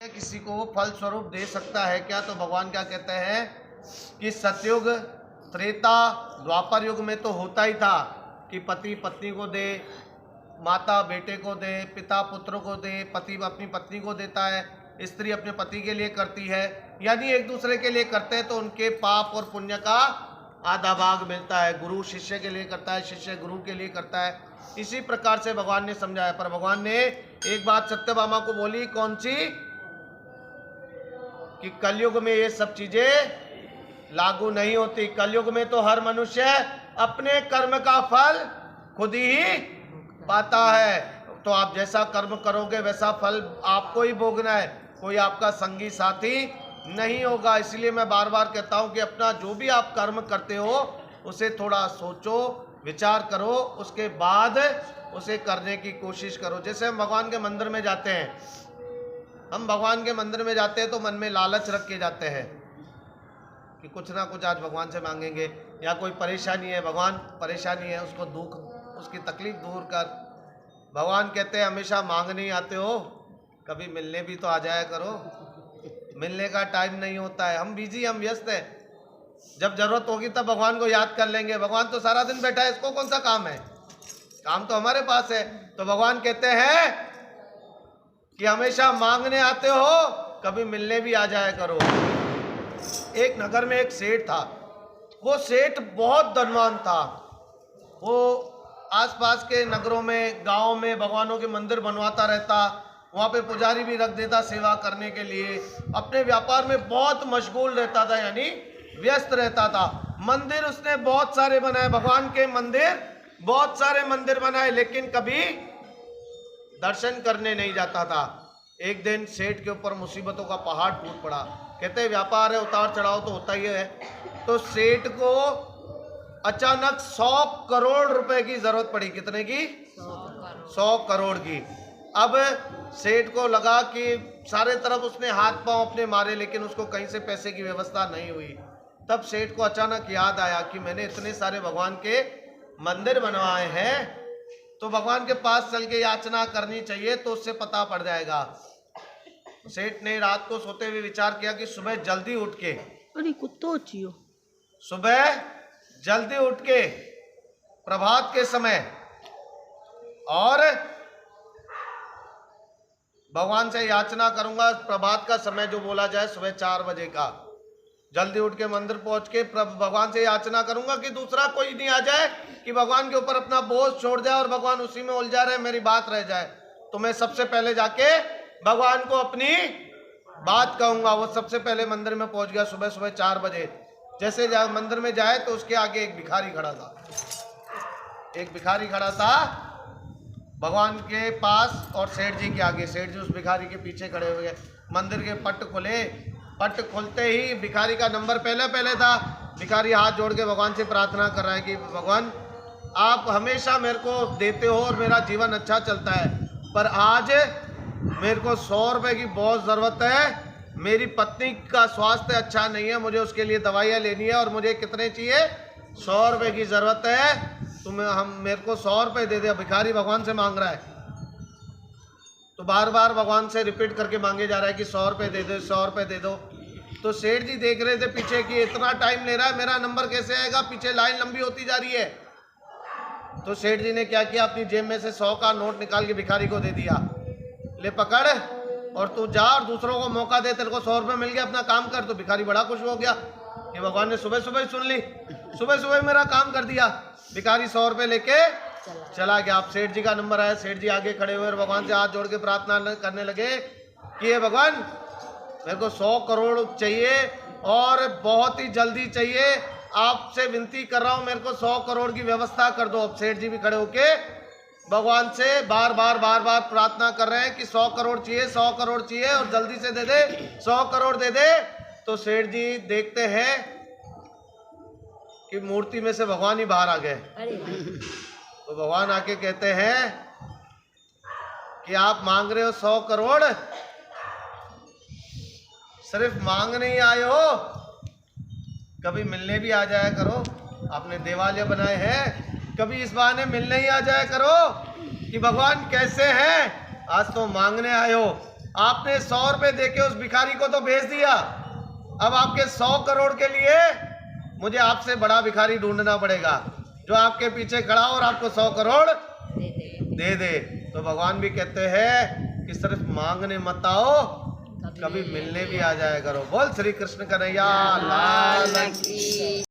किसी को फल स्वरूप दे सकता है क्या? तो भगवान क्या कहते हैं कि सतयुग, त्रेता, द्वापर युग में तो होता ही था कि पति पत्नी को दे, माता बेटे को दे, पिता पुत्र को दे, पति अपनी पत्नी को देता है, स्त्री अपने पति के लिए करती है, यानी एक दूसरे के लिए करते हैं तो उनके पाप और पुण्य का आधा भाग मिलता है। गुरु शिष्य के लिए करता है, शिष्य गुरु के लिए करता है। इसी प्रकार से भगवान ने समझाया। पर भगवान ने एक बात सत्यभामा को बोली, कौन सी? कि कलयुग में ये सब चीजें लागू नहीं होती। कलयुग में तो हर मनुष्य अपने कर्म का फल खुद ही पाता है। तो आप जैसा कर्म करोगे वैसा फल आपको ही भोगना है, कोई आपका संगी साथी नहीं होगा। इसलिए मैं बार बार कहता हूं कि अपना जो भी आप कर्म करते हो उसे थोड़ा सोचो, विचार करो, उसके बाद उसे करने की कोशिश करो। जैसे हम भगवान के मंदिर में जाते हैं, हम भगवान के मंदिर में जाते हैं तो मन में लालच रख के जाते हैं कि कुछ ना कुछ आज भगवान से मांगेंगे, या कोई परेशानी है, भगवान परेशानी है उसको दुख, उसकी तकलीफ दूर कर। भगवान कहते हैं हमेशा मांगने ही आते हो, कभी मिलने भी तो आ जाया करो। मिलने का टाइम नहीं होता है, हम बिजी, हम व्यस्त हैं। जब जरूरत होगी तब भगवान को याद कर लेंगे। भगवान तो सारा दिन बैठा है, इसको कौन सा काम है? काम तो हमारे पास है। तो भगवान कहते हैं कि हमेशा मांगने आते हो, कभी मिलने भी आ जाया करो। एक नगर में एक सेठ था। वो सेठ बहुत धनवान था। वो आसपास के नगरों में, गांव में भगवानों के मंदिर बनवाता रहता, वहाँ पे पुजारी भी रख देता सेवा करने के लिए। अपने व्यापार में बहुत मशगूल रहता था, यानी व्यस्त रहता था। मंदिर उसने बहुत सारे बनाए, भगवान के मंदिर बहुत सारे मंदिर बनाए, लेकिन कभी दर्शन करने नहीं जाता था। एक दिन सेठ के ऊपर मुसीबतों का पहाड़ टूट पड़ा। कहते हैं व्यापार है, उतार चढ़ाव तो होता ही है। तो सेठ को अचानक 100 करोड़ रुपए की जरूरत पड़ी। कितने की? 100 करोड़ की। अब सेठ को लगा कि सारे तरफ उसने हाथ पांव अपने मारे, लेकिन उसको कहीं से पैसे की व्यवस्था नहीं हुई। तब सेठ को अचानक याद आया कि मैंने इतने सारे भगवान के मंदिर बनवाए हैं, तो भगवान के पास चल के याचना करनी चाहिए, तो उससे पता पड़ जाएगा। सेठ ने रात को सोते हुए विचार किया कि सुबह जल्दी उठ के, अरे कुत्तो चियो, सुबह जल्दी उठ के प्रभात के समय और भगवान से याचना करूंगा। प्रभात का समय जो बोला जाए सुबह 4 बजे का, जल्दी उठ के मंदिर पहुंच के भगवान से याचना करूंगा कि दूसरा कोई नहीं आ जाए कि भगवान के ऊपर अपना बोझ छोड़ जाए और भगवान उसी में उलझा रहे, मेरी बात रह जाए। तो मैं सबसे पहले जाके भगवान को अपनी बात कहूंगा। वो सबसे पहले मंदिर में पहुंच गया सुबह सुबह 4 बजे। जैसे मंदिर में जाए तो उसके आगे एक भिखारी खड़ा था। एक भिखारी खड़ा था भगवान के पास और सेठ जी के आगे। सेठ जी उस भिखारी के पीछे खड़े हुए। मंदिर के पट खुले। पट खुलते ही भिखारी का नंबर पहले था। भिखारी हाथ जोड़ के भगवान से प्रार्थना कर रहा है कि भगवान आप हमेशा मेरे को देते हो और मेरा जीवन अच्छा चलता है, पर आज मेरे को 100 रुपए की बहुत ज़रूरत है। मेरी पत्नी का स्वास्थ्य अच्छा नहीं है, मुझे उसके लिए दवाइयाँ लेनी है और मुझे कितने चाहिए? 100 रुपए की ज़रूरत है। हम मेरे को 100 रुपए दे दे। भिखारी भगवान से मांग रहा है, तो बार बार भगवान से रिपीट करके मांगे जा रहा है कि 100 रुपए दे दो, 100 रुपए दे दो। तो सेठ जी देख रहे थे पीछे कि इतना टाइम ले रहा है, मेरा नंबर कैसे आएगा? पीछे लाइन लंबी होती जा रही है। तो सेठ जी ने क्या किया, अपनी जेब में से 100 का नोट निकाल के भिखारी को दे दिया। ले पकड़ और तू जा और दूसरों को मौका दे, तेरे को 100 रुपए मिल गया, अपना काम कर। तो भिखारी बड़ा खुश हो गया कि भगवान ने सुबह सुबह ही सुन ली, सुबह सुबह मेरा काम कर दिया। भिखारी 100 रुपए लेके चला गया। अब सेठ जी का नंबर आया। सेठ जी आगे खड़े हुए और भगवान से हाथ जोड़ के प्रार्थना करने लगे कि हे भगवान, मेरे को 100 करोड़ चाहिए और बहुत ही जल्दी चाहिए। आपसे विनती कर रहा हूं, मेरे को 100 करोड़ की व्यवस्था कर दो। अब सेठ जी भी खड़े होके भगवान से बार बार प्रार्थना कर रहे हैं कि 100 करोड़ चाहिए, 100 करोड़ चाहिए और जल्दी से दे दे, 100 करोड़ दे दे। तो सेठ जी देखते हैं कि मूर्ति में से भगवान ही बाहर आ गए। तो भगवान आके कहते हैं कि आप मांग रहे हो 100 करोड़, सिर्फ मांगने ही आए हो, कभी मिलने भी आ जाया करो। आपने देवालय बनाए हैं, कभी इस बहाने मिलने ही आ जाया करो कि भगवान कैसे हैं। आज तो मांगने आए हो, आपने 100 रुपए देके उस भिखारी को तो भेज दिया, अब आपके 100 करोड़ के लिए मुझे आपसे बड़ा भिखारी ढूंढना पड़ेगा जो आपके पीछे खड़ा हो और आपको 100 करोड़ दे दे। तो भगवान भी कहते हैं कि सिर्फ मांगने मत आओ, कभी मिलने भी आ जाया करो। बोल श्री कृष्ण कन्हैया लाल की।